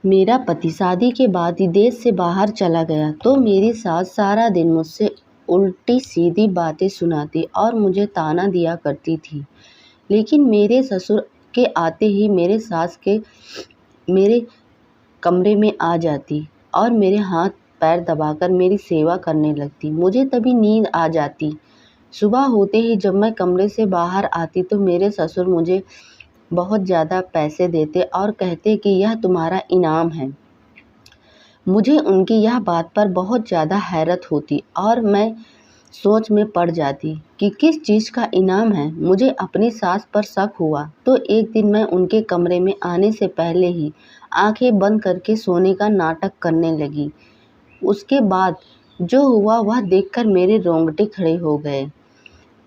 मेरा पति शादी के बाद ही देश से बाहर चला गया तो मेरी सास सारा दिन मुझसे उल्टी सीधी बातें सुनाती और मुझे ताना दिया करती थी। लेकिन मेरे ससुर के आते ही मेरे कमरे में आ जाती और मेरे हाथ पैर दबाकर मेरी सेवा करने लगती। मुझे तभी नींद आ जाती। सुबह होते ही जब मैं कमरे से बाहर आती तो मेरे ससुर मुझे बहुत ज़्यादा पैसे देते और कहते कि यह तुम्हारा इनाम है। मुझे उनकी यह बात पर बहुत ज़्यादा हैरत होती और मैं सोच में पड़ जाती कि किस चीज़ का इनाम है। मुझे अपनी सास पर शक हुआ तो एक दिन मैं उनके कमरे में आने से पहले ही आंखें बंद करके सोने का नाटक करने लगी। उसके बाद जो हुआ वह देखकर मेरे रोंगटे खड़े हो गए।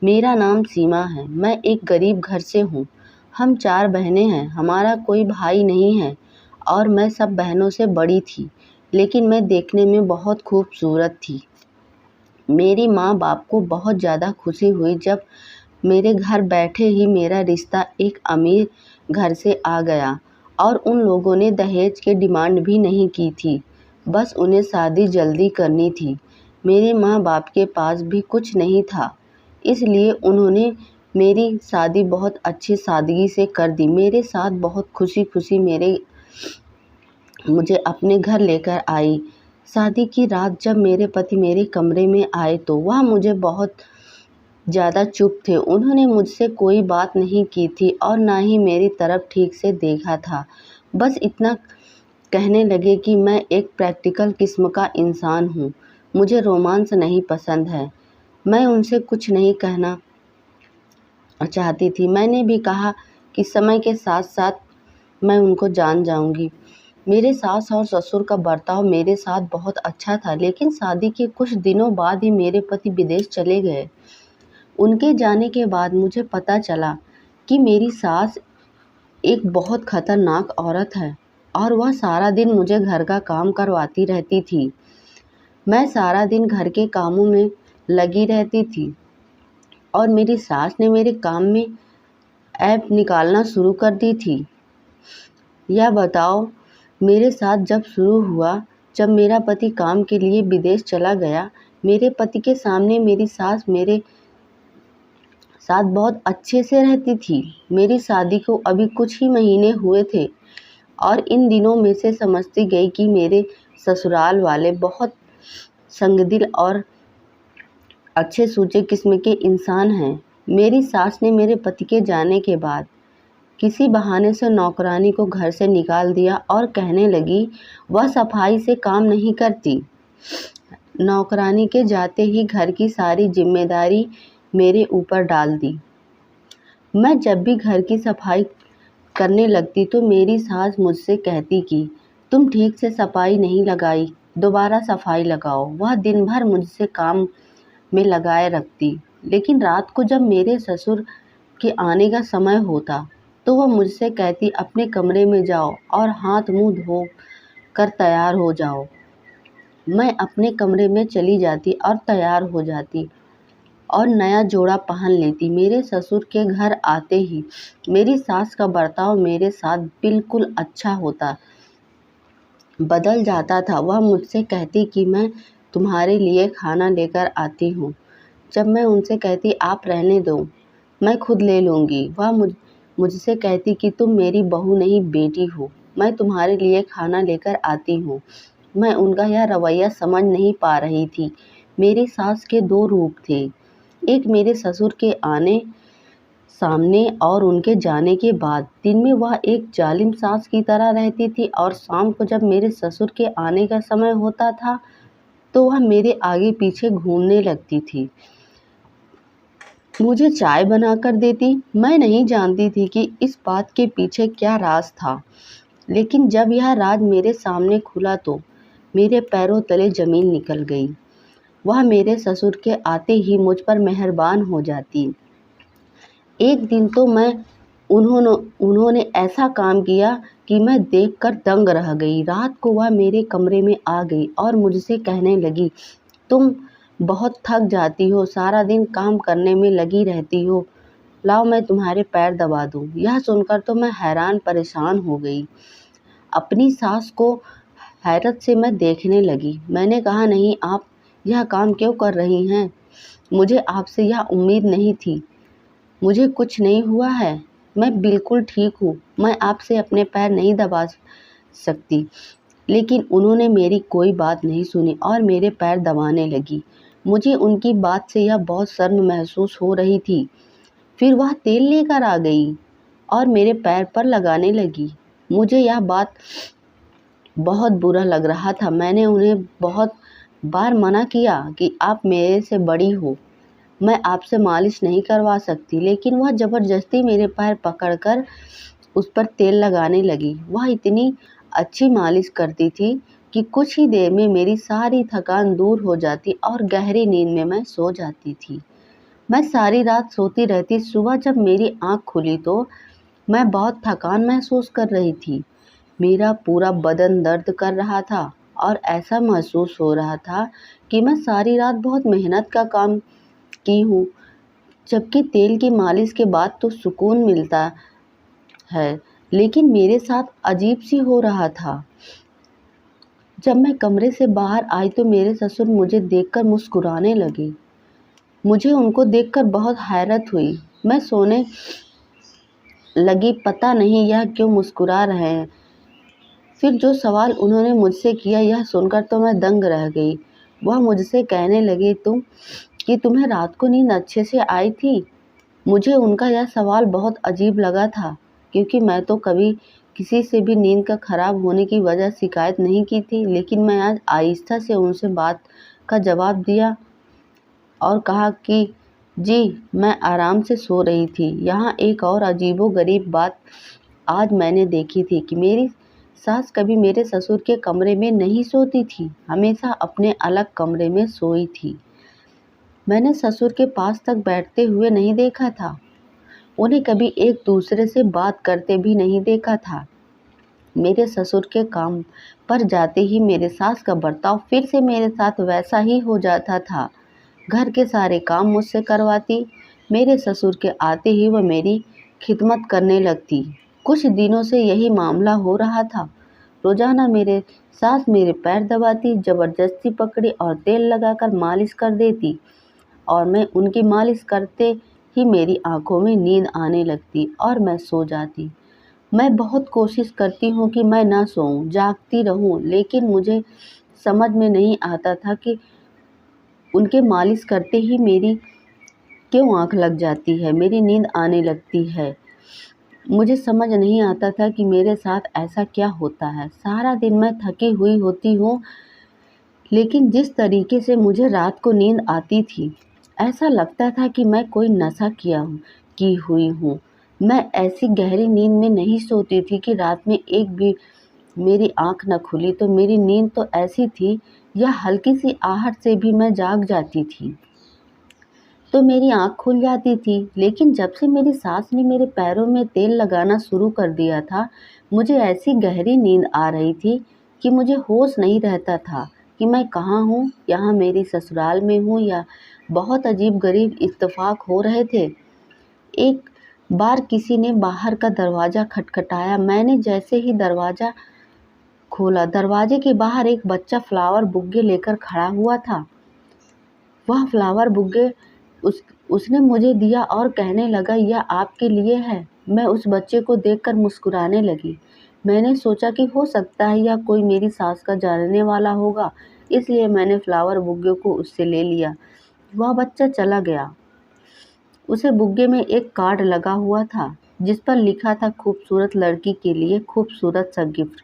मेरा नाम सीमा है। मैं एक गरीब घर से हूँ। हम 4 बहनें हैं। हमारा कोई भाई नहीं है और मैं सब बहनों से बड़ी थी, लेकिन मैं देखने में बहुत खूबसूरत थी। मेरी माँ बाप को बहुत ज़्यादा खुशी हुई जब मेरे घर बैठे ही मेरा रिश्ता एक अमीर घर से आ गया और उन लोगों ने दहेज की डिमांड भी नहीं की थी। बस उन्हें शादी जल्दी करनी थी। मेरे माँ बाप के पास भी कुछ नहीं था, इसलिए उन्होंने मेरी शादी बहुत अच्छी सादगी से कर दी। मेरे साथ बहुत खुशी-खुशी मुझे अपने घर लेकर आई। शादी की रात जब मेरे पति मेरे कमरे में आए तो वह मुझे बहुत ज़्यादा चुप थे। उन्होंने मुझसे कोई बात नहीं की थी और ना ही मेरी तरफ ठीक से देखा था। बस इतना कहने लगे कि मैं एक प्रैक्टिकल किस्म का इंसान हूँ। मुझे रोमांस नहीं पसंद है। मैं उनसे कुछ नहीं कहना चाहती थी। मैंने भी कहा कि समय के साथ-साथ मैं उनको जान जाऊँगी। मेरे सास और ससुर का बर्ताव मेरे साथ बहुत अच्छा था, लेकिन शादी के कुछ दिनों बाद ही मेरे पति विदेश चले गए। उनके जाने के बाद मुझे पता चला कि मेरी सास एक बहुत खतरनाक औरत है और वह सारा दिन मुझे घर का काम करवाती रहती थी। मैं सारा दिन घर के कामों में लगी रहती थी और मेरी सास ने मेरे काम में ऐप निकालना शुरू कर दी थी। यह बताओ, मेरे साथ जब शुरू हुआ, जब मेरा पति काम के लिए विदेश चला गया, मेरे पति के सामने मेरी सास मेरे साथ बहुत अच्छे से रहती थी। मेरी शादी को अभी कुछ ही महीने हुए थे और इन दिनों में से समझती गई कि मेरे ससुराल वाले बहुत संगदिल और अच्छे सूझे किस्म के इंसान हैं। मेरी सास ने मेरे पति के जाने के बाद किसी बहाने से नौकरानी को घर से निकाल दिया और कहने लगी वह सफाई से काम नहीं करती। नौकरानी के जाते ही घर की सारी जिम्मेदारी मेरे ऊपर डाल दी। मैं जब भी घर की सफाई करने लगती तो मेरी सास मुझसे कहती कि तुम ठीक से सफाई नहीं लगाई, दोबारा सफाई लगाओ। वह दिन भर मुझसे काम में लगाए रखती, लेकिन रात को जब मेरे ससुर के आने का समय होता तो वह मुझसे कहती अपने कमरे में जाओ और हाथ मुंह धो कर तैयार हो जाओ। मैं अपने कमरे में चली जाती और तैयार हो जाती और नया जोड़ा पहन लेती। मेरे ससुर के घर आते ही मेरी सास का बर्ताव मेरे साथ बिल्कुल अच्छा होता बदल जाता था। वह मुझसे कहती कि मैं तुम्हारे लिए खाना लेकर आती हूँ। जब मैं उनसे कहती आप रहने दो, मैं खुद ले लूँगी, वह मुझसे कहती कि तुम मेरी बहू नहीं बेटी हो, मैं तुम्हारे लिए खाना लेकर आती हूँ। मैं उनका यह रवैया समझ नहीं पा रही थी। मेरी सास के 2 रूप थे, एक मेरे ससुर के आने सामने और उनके जाने के बाद। दिन में वह एक जालिम सास की तरह रहती थी और शाम को जब मेरे ससुर के आने का समय होता था तो वह मेरे आगे पीछे घूमने लगती थी। मुझे चाय बनाकर देती। मैं नहीं जानती थी कि इस बात के पीछे क्या राज था, लेकिन जब यह राज मेरे सामने खुला तो मेरे पैरों तले ज़मीन निकल गई। वह मेरे ससुर के आते ही मुझ पर मेहरबान हो जाती। एक दिन तो उन्होंने ऐसा काम किया कि मैं देखकर दंग रह गई। रात को वह मेरे कमरे में आ गई और मुझसे कहने लगी, तुम बहुत थक जाती हो, सारा दिन काम करने में लगी रहती हो, लाओ मैं तुम्हारे पैर दबा दूँ। यह सुनकर तो मैं हैरान परेशान हो गई। अपनी सास को हैरत से मैं देखने लगी। मैंने कहा, नहीं, आप यह काम क्यों कर रही हैं? मुझे आपसे यह उम्मीद नहीं थी। मुझे कुछ नहीं हुआ है, मैं बिल्कुल ठीक हूँ। मैं आपसे अपने पैर नहीं दबा सकती। लेकिन उन्होंने मेरी कोई बात नहीं सुनी और मेरे पैर दबाने लगी। मुझे उनकी बात से यह बहुत शर्म महसूस हो रही थी। फिर वह तेल लेकर आ गई और मेरे पैर पर लगाने लगी। मुझे यह बात बहुत बुरा लग रहा था। मैंने उन्हें बहुत बार मना किया कि आप मेरे से बड़ी हो, मैं आपसे मालिश नहीं करवा सकती, लेकिन वह ज़बरदस्ती मेरे पैर पकड़कर उस पर तेल लगाने लगी। वह इतनी अच्छी मालिश करती थी कि कुछ ही देर में मेरी सारी थकान दूर हो जाती और गहरी नींद में मैं सो जाती थी। मैं सारी रात सोती रहती। सुबह जब मेरी आँख खुली तो मैं बहुत थकान महसूस कर रही थी। मेरा पूरा बदन दर्द कर रहा था और ऐसा महसूस हो रहा था कि मैं सारी रात बहुत मेहनत का काम की हूँ, जबकि तेल की मालिश के बाद तो सुकून मिलता है, लेकिन मेरे साथ अजीब सी हो रहा था। जब मैं कमरे से बाहर आई तो मेरे ससुर मुझे देखकर मुस्कुराने लगे। मुझे उनको देखकर बहुत हैरत हुई। मैं सोने लगी, पता नहीं यह क्यों मुस्कुरा रहे हैं। फिर जो सवाल उन्होंने मुझसे किया, यह सुनकर तो मैं दंग रह गई। वह मुझसे कहने लगे, तुम्हें रात को नींद अच्छे से आई थी? मुझे उनका यह सवाल बहुत अजीब लगा था, क्योंकि मैं तो कभी किसी से भी नींद का खराब होने की वजह शिकायत नहीं की थी। लेकिन मैं आज आहिस्ता से उनसे बात का जवाब दिया और कहा कि जी, मैं आराम से सो रही थी। यहाँ एक और अजीबोगरीब बात आज मैंने देखी थी कि मेरी सास कभी मेरे ससुर के कमरे में नहीं सोती थी, हमेशा अपने अलग कमरे में सोई थी। मैंने ससुर के पास तक बैठते हुए नहीं देखा था। उन्हें कभी एक दूसरे से बात करते भी नहीं देखा था। मेरे ससुर के काम पर जाते ही मेरे सास का बर्ताव फिर से मेरे साथ वैसा ही हो जाता था। घर के सारे काम मुझसे करवाती। मेरे ससुर के आते ही वह मेरी खिदमत करने लगती। कुछ दिनों से यही मामला हो रहा था। रोजाना मेरे सास मेरे पैर दबाती, जबरदस्ती पकड़ी और तेल लगाकर मालिश कर देती और मैं उनकी मालिश करते ही मेरी आंखों में नींद आने लगती और मैं सो जाती। मैं बहुत कोशिश करती हूँ कि मैं ना सोऊं, जागती रहूं, लेकिन मुझे समझ में नहीं आता था कि उनके मालिश करते ही मेरी क्यों आँख लग जाती है, मेरी नींद आने लगती है। मुझे समझ नहीं आता था कि मेरे साथ ऐसा क्या होता है। सारा दिन मैं थकी हुई होती हूँ, लेकिन जिस तरीके से मुझे रात को नींद आती थी, ऐसा लगता था कि मैं कोई नशा की हुई हूँ। मैं ऐसी गहरी नींद में नहीं सोती थी कि रात में एक भी मेरी आँख न खुली तो मेरी नींद तो ऐसी थी या हल्की सी आहट से भी मैं जाग जाती थी तो मेरी आँख खुल जाती थी। लेकिन जब से मेरी सास ने मेरे पैरों में तेल लगाना शुरू कर दिया था, मुझे ऐसी गहरी नींद आ रही थी कि मुझे होश नहीं रहता था कि मैं कहाँ हूँ, यहाँ मेरी ससुराल में हूँ या बहुत अजीब गरीब इत्तेफाक हो रहे थे। एक बार किसी ने बाहर का दरवाज़ा खटखटाया। मैंने जैसे ही दरवाज़ा खोला, दरवाजे के बाहर एक बच्चा फ्लावर बुग्गे लेकर खड़ा हुआ था। वह फ्लावर बुग्गे उसने मुझे दिया और कहने लगा, यह आपके लिए है। मैं उस बच्चे को देखकर मुस्कुराने लगी। मैंने सोचा कि हो सकता है यह कोई मेरी सास का जानने वाला होगा, इसलिए मैंने फ्लावर बुग्गे को उससे ले लिया। वह बच्चा चला गया। उसे बुग्गे में एक कार्ड लगा हुआ था जिस पर लिखा था, खूबसूरत लड़की के लिए खूबसूरत सा गिफ्ट,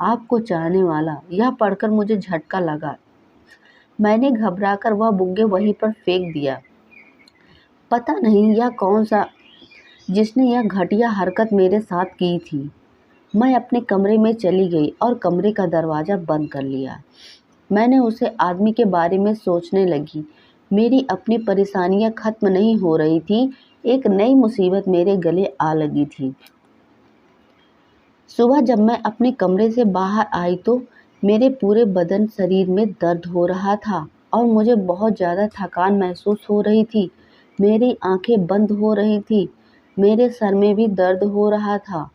आपको चाहने वाला। यह पढ़कर मुझे झटका लगा। मैंने घबराकर वह बुग्गे वहीं पर फेंक दिया। पता नहीं यह कौन सा जिसने यह घटिया हरकत मेरे साथ की थी। मैं अपने कमरे में चली गई और कमरे का दरवाज़ा बंद कर लिया। मैंने उसे आदमी के बारे में सोचने लगी। मेरी अपनी परेशानियां खत्म नहीं हो रही थी, एक नई मुसीबत मेरे गले आ लगी थी। सुबह जब मैं अपने कमरे से बाहर आई तो मेरे पूरे बदन शरीर में दर्द हो रहा था और मुझे बहुत ज़्यादा थकान महसूस हो रही थी। मेरी आंखें बंद हो रही थी, मेरे सर में भी दर्द हो रहा था।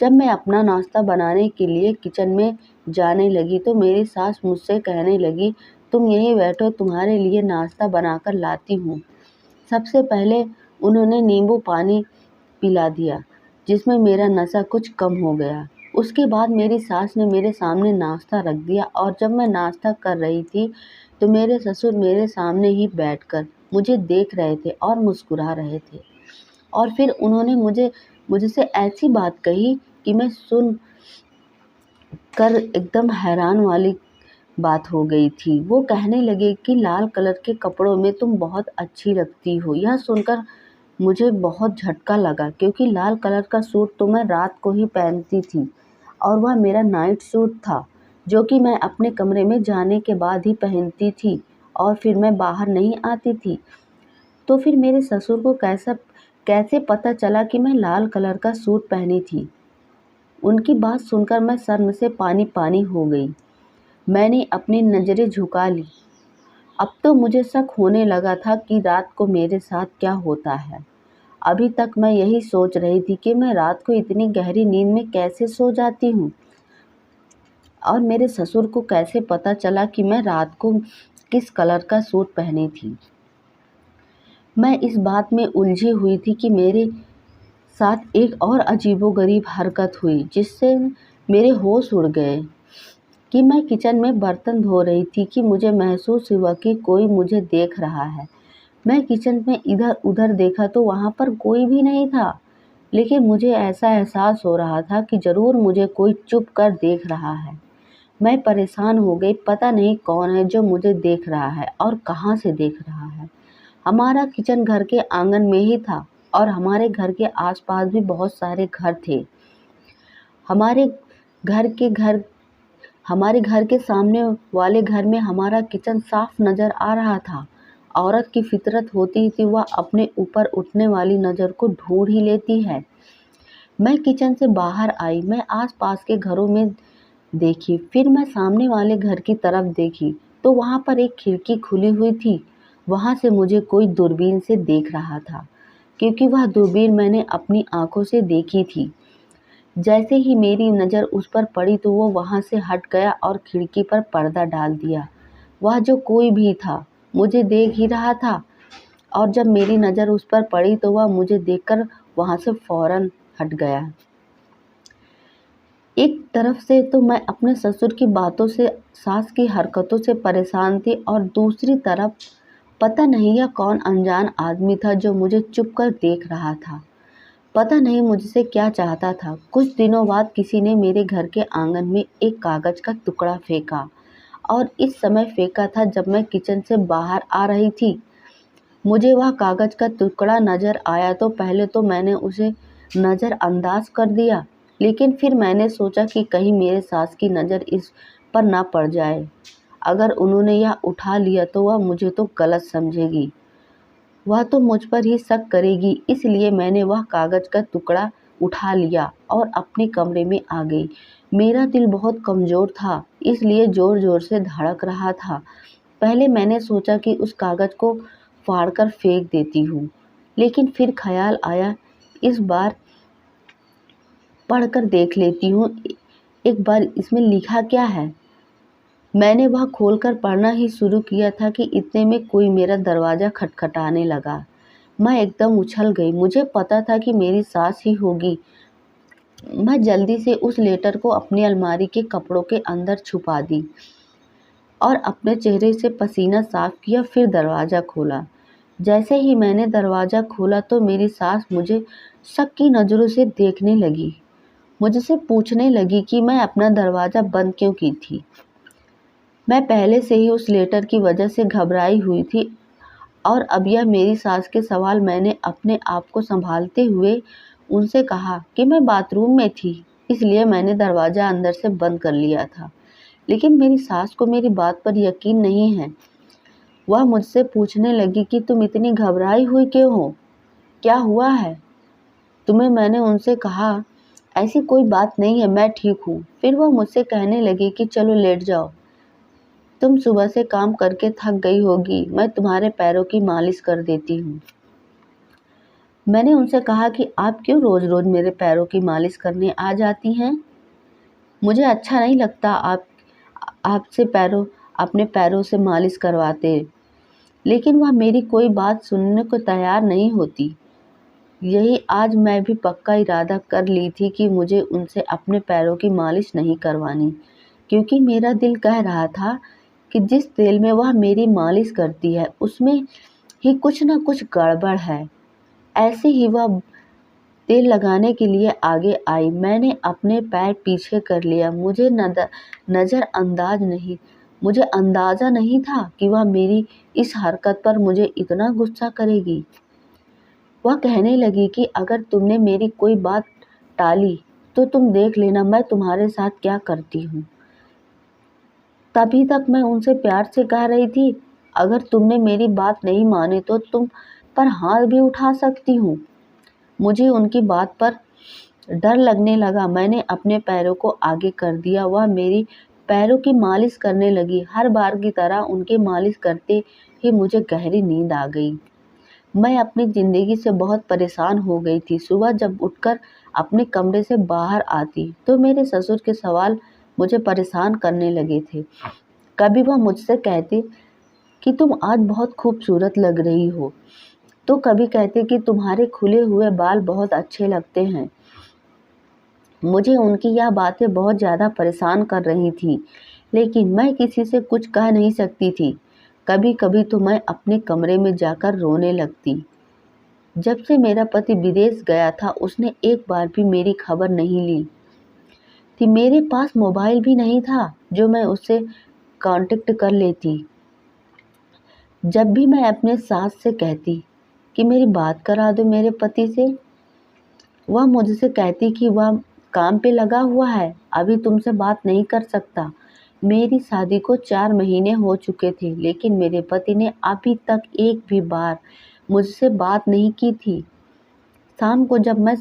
जब मैं अपना नाश्ता बनाने के लिए किचन में जाने लगी तो मेरी सास मुझसे कहने लगी, तुम यहीं बैठो, तुम्हारे लिए नाश्ता बनाकर लाती हूँ। सबसे पहले उन्होंने नींबू पानी पिला दिया, जिसमें मेरा नशा कुछ कम हो गया। उसके बाद मेरी सास ने मेरे सामने नाश्ता रख दिया और जब मैं नाश्ता कर रही थी तो मेरे ससुर मेरे सामने ही बैठकर मुझे देख रहे थे और मुस्कुरा रहे थे। और फिर उन्होंने मुझसे ऐसी बात कही कि मैं सुन कर एकदम हैरान वाली बात हो गई थी। वो कहने लगे कि लाल कलर के कपड़ों में तुम बहुत अच्छी लगती हो। यह सुनकर मुझे बहुत झटका लगा, क्योंकि लाल कलर का सूट तो मैं रात को ही पहनती थी और वह मेरा नाइट सूट था, जो कि मैं अपने कमरे में जाने के बाद ही पहनती थी और फिर मैं बाहर नहीं आती थी। तो फिर मेरे ससुर को कैसे पता चला कि मैं लाल कलर का सूट पहनी थी? उनकी बात सुनकर मैं शर्म से पानी पानी हो गई। मैंने अपनी नज़रें झुका ली। अब तो मुझे शक होने लगा था कि रात को मेरे साथ क्या होता है। अभी तक मैं यही सोच रही थी कि मैं रात को इतनी गहरी नींद में कैसे सो जाती हूँ और मेरे ससुर को कैसे पता चला कि मैं रात को किस कलर का सूट पहनी थी। मैं इस बात में उलझी हुई थी कि मेरे साथ एक और अजीबोगरीब हरकत हुई, जिससे मेरे होश उड़ गए। कि मैं किचन में बर्तन धो रही थी कि मुझे महसूस हुआ कि कोई मुझे देख रहा है। मैं किचन में इधर उधर देखा तो वहाँ पर कोई भी नहीं था, लेकिन मुझे ऐसा एहसास हो रहा था कि ज़रूर मुझे कोई चुप कर देख रहा है। मैं परेशान हो गई, पता नहीं कौन है जो मुझे देख रहा है और कहाँ से देख रहा है। हमारा किचन घर के आंगन में ही था और हमारे घर के आसपास भी बहुत सारे घर थे। हमारे घर के घर हमारे घर के सामने वाले घर में हमारा किचन साफ नज़र आ रहा था। औरत की फितरत होती थी, वह अपने ऊपर उठने वाली नज़र को ढूंढ ही लेती है। मैं किचन से बाहर आई, मैं आसपास के घरों में देखी, फिर मैं सामने वाले घर की तरफ देखी तो वहाँ पर एक खिड़की खुली हुई थी। वहाँ से मुझे कोई दूरबीन से देख रहा था, क्योंकि वह दूरबीन मैंने अपनी आंखों से देखी थी। जैसे ही मेरी नज़र उस पर पड़ी तो वो वहाँ से हट गया और खिड़की पर पर्दा डाल दिया। वह जो कोई भी था मुझे देख ही रहा था और जब मेरी नज़र उस पर पड़ी तो वह मुझे देखकर वहाँ से फ़ौरन हट गया। एक तरफ से तो मैं अपने ससुर की बातों से, सास की हरकतों से परेशान थी और दूसरी तरफ पता नहीं यह कौन अनजान आदमी था जो मुझे चुप कर देख रहा था। पता नहीं मुझसे क्या चाहता था। कुछ दिनों बाद किसी ने मेरे घर के आंगन में एक कागज़ का टुकड़ा फेंका और इस समय फेंका था जब मैं किचन से बाहर आ रही थी। मुझे वह कागज़ का टुकड़ा नज़र आया तो पहले तो मैंने उसे नज़रअंदाज कर दिया, लेकिन फिर मैंने सोचा कि कहीं मेरे सास की नज़र इस पर ना पड़ जाए। अगर उन्होंने यह उठा लिया तो वह मुझे तो गलत समझेगी, वह तो मुझ पर ही शक करेगी। इसलिए मैंने वह कागज़ का टुकड़ा उठा लिया और अपने कमरे में आ गई। मेरा दिल बहुत कमज़ोर था, इसलिए ज़ोर ज़ोर से धड़क रहा था। पहले मैंने सोचा कि उस कागज़ को फाड़कर फेंक देती हूँ, लेकिन फिर ख्याल आया इस बार पढ़कर देख लेती हूँ, एक बार इसमें लिखा क्या है। मैंने वह खोलकर पढ़ना ही शुरू किया था कि इतने में कोई मेरा दरवाज़ा खटखटाने लगा। मैं एकदम उछल गई, मुझे पता था कि मेरी सास ही होगी। मैं जल्दी से उस लेटर को अपनी अलमारी के कपड़ों के अंदर छुपा दी और अपने चेहरे से पसीना साफ किया, फिर दरवाज़ा खोला। जैसे ही मैंने दरवाज़ा खोला तो मेरी सास मुझे शक की नज़रों से देखने लगी। मुझसे पूछने लगी कि मैं अपना दरवाज़ा बंद क्यों की थी। मैं पहले से ही उस लेटर की वजह से घबराई हुई थी और अब यह मेरी सास के सवाल। मैंने अपने आप को संभालते हुए उनसे कहा कि मैं बाथरूम में थी, इसलिए मैंने दरवाज़ा अंदर से बंद कर लिया था। लेकिन मेरी सास को मेरी बात पर यकीन नहीं है। वह मुझसे पूछने लगी कि तुम इतनी घबराई हुई क्यों हो, क्या हुआ है तुम्हें। मैंने उनसे कहा ऐसी कोई बात नहीं है, मैं ठीक हूँ। फिर वह मुझसे कहने लगी कि चलो लेट जाओ, तुम सुबह से काम करके थक गई होगी, मैं तुम्हारे पैरों की मालिश कर देती हूँ। मैंने उनसे कहा कि आप क्यों रोज़ रोज़ मेरे पैरों की मालिश करने आ जाती हैं? मुझे अच्छा नहीं लगता आप आपसे अपने पैरों से मालिश करवाते। लेकिन वह मेरी कोई बात सुनने को तैयार नहीं होती। यही आज मैं भी पक्का इरादा कर ली थी कि मुझे उनसे अपने पैरों की मालिश नहीं करवानी, क्योंकि मेरा दिल कह रहा था कि जिस तेल में वह मेरी मालिश करती है उसमें ही कुछ न कुछ गड़बड़ है। ऐसे ही वह तेल लगाने के लिए आगे आई। मैंने अपने पैर पीछे कर लिया। मुझे अंदाज़ा नहीं था कि वह मेरी इस हरकत पर मुझे इतना गुस्सा करेगी। वह कहने लगी कि अगर तुमने मेरी कोई बात टाली तो तुम देख लेना मैं तुम्हारे साथ क्या करती हूँ। तभी तक मैं उनसे प्यार से कह रही थी, अगर तुमने मेरी बात नहीं मानी तो तुम पर हाथ भी उठा सकती हूँ। मुझे उनकी बात पर डर लगने लगा। मैंने अपने पैरों को आगे कर दिया। वह मेरी पैरों की मालिश करने लगी। हर बार की तरह उनके मालिश करते ही मुझे गहरी नींद आ गई। मैं अपनी ज़िंदगी से बहुत परेशान हो गई थी। सुबह जब उठकर अपने कमरे से बाहर आती तो मेरे ससुर के सवाल मुझे परेशान करने लगे थे। कभी वह मुझसे कहते कि तुम आज बहुत खूबसूरत लग रही हो, तो कभी कहते कि तुम्हारे खुले हुए बाल बहुत अच्छे लगते हैं। मुझे उनकी यह बातें बहुत ज़्यादा परेशान कर रही थी, लेकिन मैं किसी से कुछ कह नहीं सकती थी। कभी कभी तो मैं अपने कमरे में जाकर रोने लगती। जब से मेरा पति विदेश गया था उसने एक बार भी मेरी खबर नहीं ली थी। मेरे पास मोबाइल भी नहीं था जो मैं उससे कांटेक्ट कर लेती। जब भी मैं अपने सास से कहती कि मेरी बात करा दो मेरे पति से, वह मुझसे कहती कि वह काम पे लगा हुआ है, अभी तुमसे बात नहीं कर सकता। मेरी शादी को 4 महीने हो चुके थे, लेकिन मेरे पति ने अभी तक एक भी बार मुझसे बात नहीं की थी। शाम को जब मैं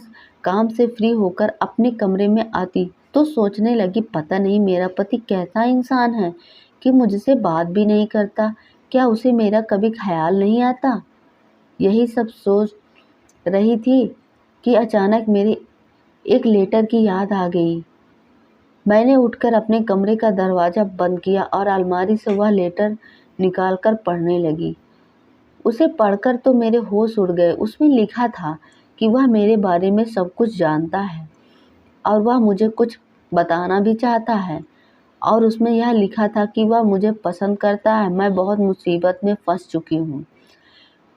काम से फ्री होकर अपने कमरे में आती तो सोचने लगी, पता नहीं मेरा पति कैसा इंसान है कि मुझसे बात भी नहीं करता। क्या उसे मेरा कभी ख्याल नहीं आता? यही सब सोच रही थी कि अचानक मेरे एक लेटर की याद आ गई। मैंने उठकर अपने कमरे का दरवाज़ा बंद किया और अलमारी से वह लेटर निकालकर पढ़ने लगी। उसे पढ़कर तो मेरे होश उड़ गए। उसमें लिखा था कि वह मेरे बारे में सब कुछ जानता है और वह मुझे कुछ बताना भी चाहता है, और उसमें यह लिखा था कि वह मुझे पसंद करता है। मैं बहुत मुसीबत में फंस चुकी हूँ।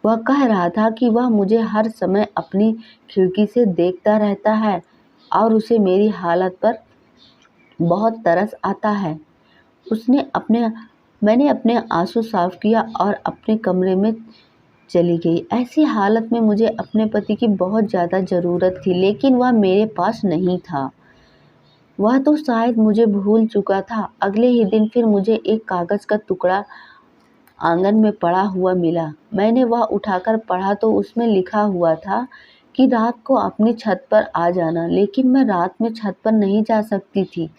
वह कह रहा था कि वह मुझे हर समय अपनी खिड़की से देखता रहता है और उसे मेरी हालत पर बहुत तरस आता है। मैंने अपने आंसू साफ किया और अपने कमरे में चली गई। ऐसी हालत में मुझे अपने पति की बहुत ज़्यादा ज़रूरत थी, लेकिन वह मेरे पास नहीं था। वह तो शायद मुझे भूल चुका था। अगले ही दिन फिर मुझे एक कागज़ का टुकड़ा आंगन में पड़ा हुआ मिला। मैंने वह उठाकर पढ़ा तो उसमें लिखा हुआ था कि रात को अपनी छत पर आ जाना, लेकिन मैं रात में छत पर नहीं जा सकती थी।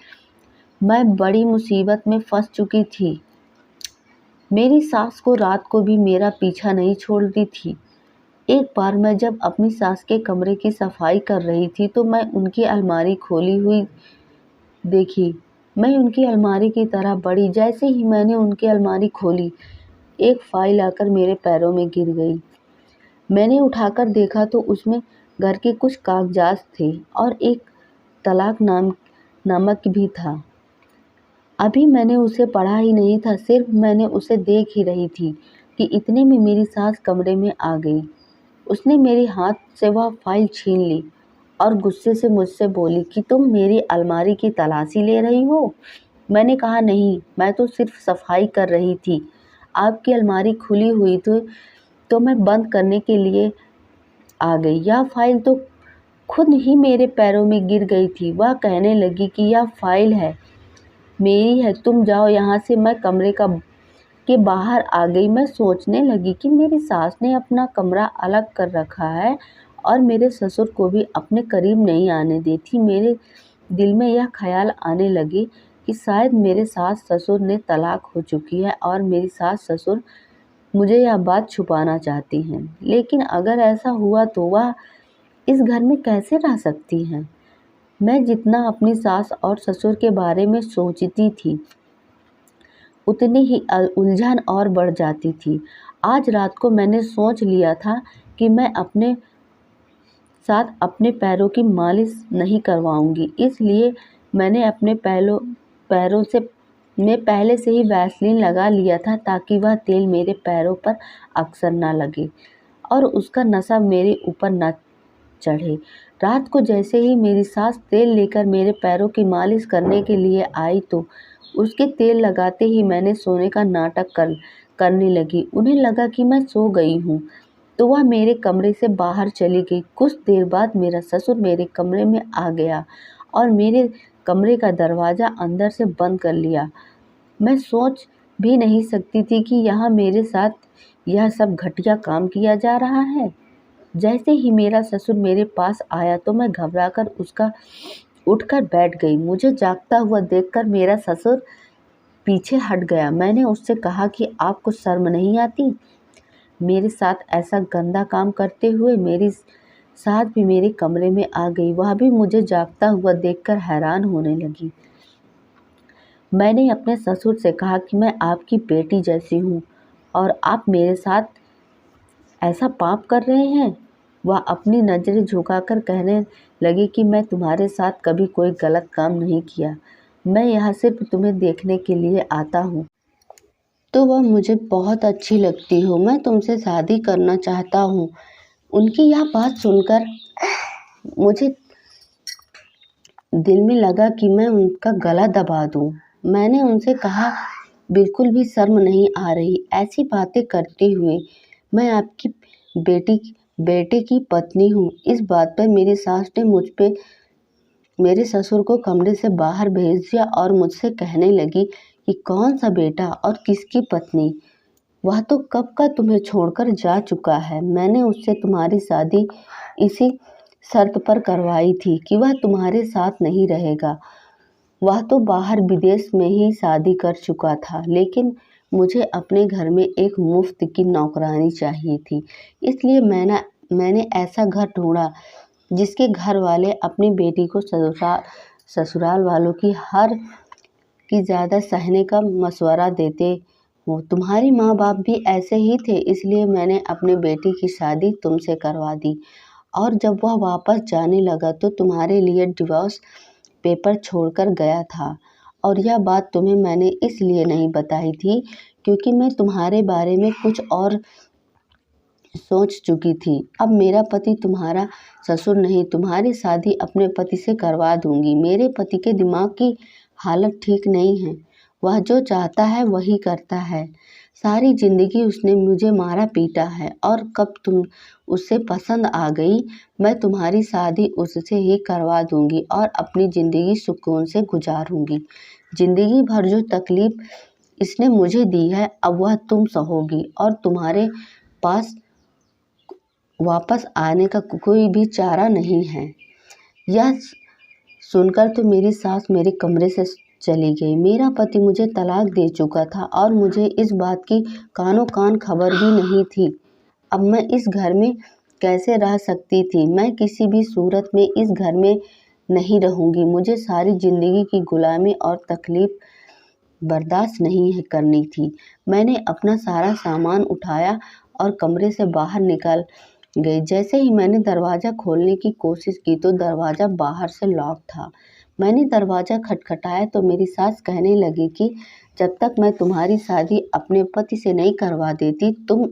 मैं बड़ी मुसीबत में फंस चुकी थी। मेरी सास को रात को भी मेरा पीछा नहीं छोड़ती थी। एक बार मैं जब अपनी सास के कमरे की सफाई कर रही थी तो मैं उनकी अलमारी खोली हुई देखी। मैं उनकी अलमारी की तरह बढ़ी। जैसे ही मैंने उनकी अलमारी खोली, एक फाइल आकर मेरे पैरों में गिर गई। मैंने उठाकर देखा तो उसमें घर के कुछ कागजात थे और एक तलाक नामक भी था। अभी मैंने उसे पढ़ा ही नहीं था, सिर्फ मैंने उसे देख ही रही थी कि इतने में मेरी सास कमरे में आ गई। उसने मेरे हाथ से वह फाइल छीन ली और गुस्से से मुझसे बोली कि तुम मेरी अलमारी की तलाशी ले रही हो। मैंने कहा, नहीं, मैं तो सिर्फ सफाई कर रही थी। आपकी अलमारी खुली हुई तो मैं बंद करने के लिए आ गई। यह फाइल तो खुद ही मेरे पैरों में गिर गई थी। वह कहने लगी कि यह फाइल है, मेरी है, तुम जाओ यहाँ से। मैं कमरे के बाहर आ गई। मैं सोचने लगी कि मेरी सास ने अपना कमरा अलग कर रखा है और मेरे ससुर को भी अपने करीब नहीं आने देती। मेरे दिल में यह ख्याल आने लगे कि शायद मेरे सास ससुर ने तलाक हो चुकी है और मेरी सास ससुर मुझे यह बात छुपाना चाहती हैं। लेकिन अगर ऐसा हुआ तो वह इस घर में कैसे रह सकती हैं? मैं जितना अपनी सास और ससुर के बारे में सोचती थी, उतनी ही उलझन और बढ़ जाती थी। आज रात को मैंने सोच लिया था कि मैं अपने साथ अपने पैरों की मालिश नहीं करवाऊंगी, इसलिए मैंने अपने पैरों से मैं पहले से ही वैसलीन लगा लिया था ताकि वह तेल मेरे पैरों पर अक्सर ना लगे और उसका नशा मेरे ऊपर न चढ़े। रात को जैसे ही मेरी सास तेल लेकर मेरे पैरों की मालिश करने के लिए आई तो उसके तेल लगाते ही मैंने सोने का नाटक करने लगी। उन्हें लगा कि मैं सो गई हूँ तो वह मेरे कमरे से बाहर चली गई। कुछ देर बाद मेरा ससुर मेरे कमरे में आ गया और मेरे कमरे का दरवाज़ा अंदर से बंद कर लिया। मैं सोच भी नहीं सकती थी कि यहाँ मेरे साथ यह सब घटिया काम किया जा रहा है। जैसे ही मेरा ससुर मेरे पास आया तो मैं घबराकर उसका उठकर बैठ गई। मुझे जागता हुआ देखकर मेरा ससुर पीछे हट गया। मैंने उससे कहा कि आपको शर्म नहीं आती? मेरे साथ ऐसा गंदा काम करते हुए मेरी सास भी मेरे कमरे में आ गई। वह भी मुझे जागता हुआ देखकर हैरान होने लगी। मैंने अपने ससुर से कहा कि मैं आपकी बेटी जैसी हूँ और आप मेरे साथ ऐसा पाप कर रहे हैं। वह अपनी नज़रें झुकाकर कहने लगी कि मैं तुम्हारे साथ कभी कोई गलत काम नहीं किया, मैं यहाँ सिर्फ तुम्हें देखने के लिए आता हूँ। तो वह मुझे बहुत अच्छी लगती हो, मैं तुमसे शादी करना चाहता हूँ। उनकी यह बात सुनकर मुझे दिल में लगा कि मैं उनका गला दबा दूँ। मैंने उनसे कहा, बिल्कुल भी शर्म नहीं आ रही ऐसी बातें करते हुए। मैं आपकी बेटे की पत्नी हूँ। इस बात पर मेरी सास ने मेरे ससुर को कमरे से बाहर भेज दिया और मुझसे कहने लगी कि कौन सा बेटा और किसकी पत्नी? वह तो कब का तुम्हें छोड़कर जा चुका है। मैंने उससे तुम्हारी शादी इसी शर्त पर करवाई थी कि वह तुम्हारे साथ नहीं रहेगा। वह तो बाहर विदेश में ही शादी कर चुका था, लेकिन मुझे अपने घर में एक मुफ्त की नौकरानी चाहिए थी। इसलिए मैंने ऐसा घर ढूंढा जिसके घर वाले अपनी बेटी को ससुराल वालों की ज़्यादा सहने का मशवरा देते हो। तुम्हारी माँ बाप भी ऐसे ही थे, इसलिए मैंने अपनी बेटी की शादी तुमसे करवा दी और जब वह वापस जाने लगा तो तुम्हारे लिए डिवोर्स पेपर छोड़कर गया था। और यह बात तुम्हें मैंने इसलिए नहीं बताई थी क्योंकि मैं तुम्हारे बारे में कुछ और सोच चुकी थी। अब मेरा पति तुम्हारा ससुर नहीं, तुम्हारी शादी अपने पति से करवा दूंगी। मेरे पति के दिमाग की हालत ठीक नहीं है, वह जो चाहता है वही करता है। सारी जिंदगी उसने मुझे मारा पीटा है और कब तुम उससे पसंद आ गई, मैं तुम्हारी शादी उससे ही करवा दूंगी और अपनी ज़िंदगी सुकून से गुजारूंगी। ज़िंदगी भर जो तकलीफ़ इसने मुझे दी है अब वह तुम सहोगी और तुम्हारे पास वापस आने का कोई भी चारा नहीं है। यह सुनकर तो मेरी सास मेरे कमरे से चली गई। मेरा पति मुझे तलाक दे चुका था और मुझे इस बात की कानों कान खबर भी नहीं थी। अब मैं इस घर में कैसे रह सकती थी? मैं किसी भी सूरत में इस घर में नहीं रहूंगी। मुझे सारी ज़िंदगी की गुलामी और तकलीफ़ बर्दाश्त नहीं करनी थी। मैंने अपना सारा सामान उठाया और कमरे से बाहर निकल गई। जैसे ही मैंने दरवाज़ा खोलने की कोशिश की तो दरवाज़ा बाहर से लॉक था। मैंने दरवाज़ा खटखटाया तो मेरी सास कहने लगी कि जब तक मैं तुम्हारी शादी अपने पति से नहीं करवा देती तुम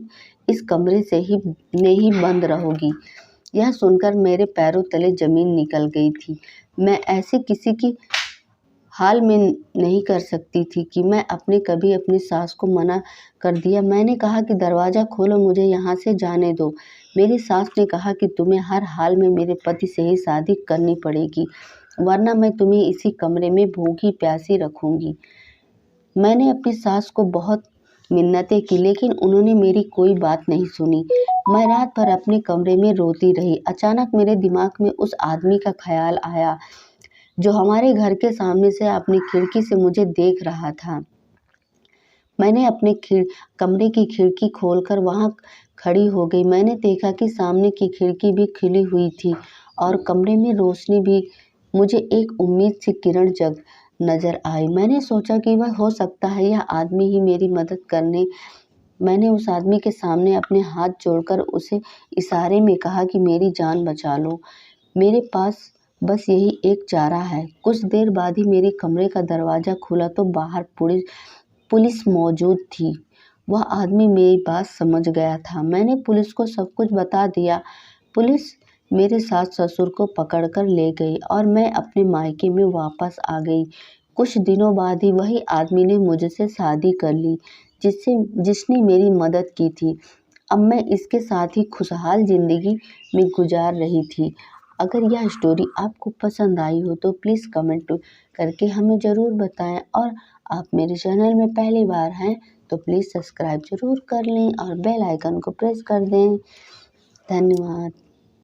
इस कमरे में ही बंद रहोगी। यह सुनकर मेरे पैरों तले ज़मीन निकल गई थी। मैं ऐसे किसी की हाल में नहीं कर सकती थी कि मैं कभी अपनी सास को मना कर दिया। मैंने कहा कि दरवाज़ा खोलो, मुझे यहाँ से जाने दो। मेरी सास ने कहा कि तुम्हें हर हाल में मेरे पति से ही शादी करनी पड़ेगी, वरना मैं तुम्हें इसी कमरे में भूखी प्यासी रखूँगी। मैंने अपनी सास को बहुत मिन्नतें की लेकिन उन्होंने मेरी कोई बात नहीं सुनी। मैं रात भर अपने कमरे में रोती रही। अचानक मेरे दिमाग में उस आदमी का ख्याल आया जो हमारे घर के सामने से अपनी खिड़की से मुझे देख रहा था। मैंने अपने कमरे की खिड़की खोलकर वहाँ खड़ी हो गई। मैंने देखा कि सामने की खिड़की भी खुली हुई थी और कमरे में रोशनी भी। मुझे एक उम्मीद सी किरण जग नज़र आई। मैंने सोचा कि वह हो सकता है यह आदमी ही मेरी मदद करने। मैंने उस आदमी के सामने अपने हाथ जोड़कर उसे इशारे में कहा कि मेरी जान बचा लो। मेरे पास बस यही एक चारा है। कुछ देर बाद ही मेरे कमरे का दरवाज़ा खुला तो बाहर पुलिस मौजूद थी। वह आदमी मेरी बात समझ गया था। मैंने पुलिस को सब कुछ बता दिया। पुलिस मेरे सास ससुर को पकड़कर ले गई और मैं अपने मायके में वापस आ गई। कुछ दिनों बाद ही वही आदमी ने मुझसे शादी कर ली जिसने मेरी मदद की थी। अब मैं इसके साथ ही खुशहाल ज़िंदगी में गुजार रही थी। अगर यह स्टोरी आपको पसंद आई हो तो प्लीज़ कमेंट करके हमें ज़रूर बताएं, और आप मेरे चैनल में पहली बार हैं तो प्लीज़ सब्सक्राइब ज़रूर कर लें और बेल आइकन को प्रेस कर दें। धन्यवाद।